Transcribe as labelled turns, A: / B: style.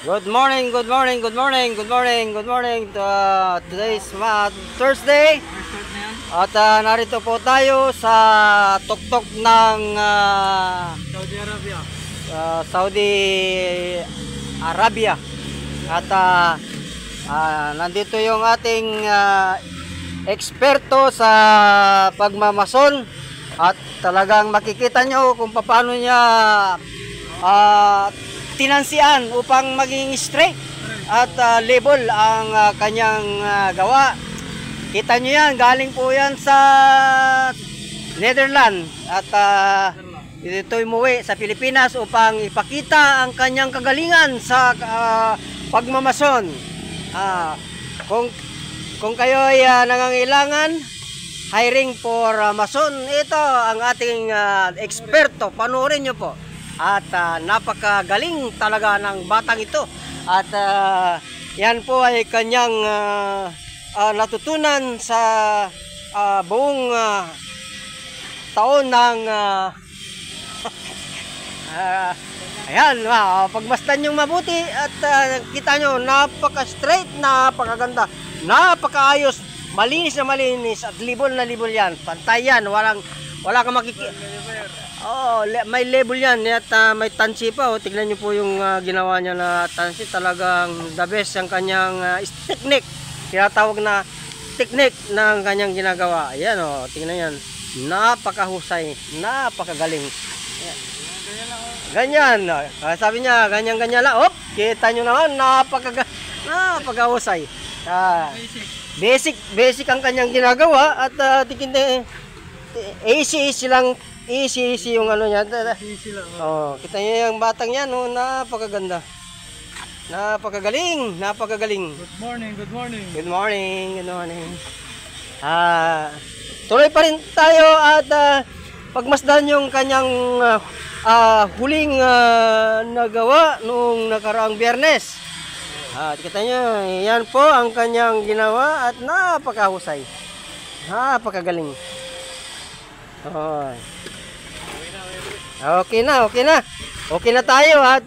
A: Good morning, good morning, good morning, good morning, good morning. Today's Thursday. At narito po tayo sa tuktok ng
B: Saudi Arabia.
A: Saudi Arabia. At nandito yung ating eksperto sa pagmamason. At talagang makikita nyo kung paano niya tinansian upang maging straight at level ang kanyang gawa. Kita nyo yan, galing po yan sa Netherlands at dito umuwi sa Pilipinas upang ipakita ang kanyang kagalingan sa pagmamason. Kung kayo ay nangangailangan hiring for mason, ito ang ating eksperto. Panoorin nyo po. At napakagaling talaga ng batang ito. At yan po ay kanyang natutunan sa buong taon ng ayan, pagmasdan yung mabuti at kita nyo, napaka-straight, napakaganda, napakaayos, malinis na malinis at libol na libol yan. Pantay yan, wala kang makikita. Oh, may label yan at may tansi pa. Oh. Tignan nyo po yung ginawa niya na tansi. Talagang the best ang kanyang technique. Tinatawag na technique ng kanyang ginagawa. Ayan o, tignan yan. Napakahusay, napakagaling. Ayan. Ganyan. Sabi niya, ganyan-ganyan lang. Op, kita nyo naman, napakahusay. Basic ang kanyang ginagawa at easy lang. Easy yung ano niya.
B: Easy lang.
A: Oh, kita niyo yung batang yan, oh, napakaganda. Napakagaling.
B: Good morning, good morning.
A: Good morning, good morning. Tuloy pa rin tayo at pagmasdan yung kanyang huling nagawa noong nakaraang Biyernes. Kita niyo, yan po ang kanyang ginawa at napakahusay. Napakagaling. Oh. Okay na tayo at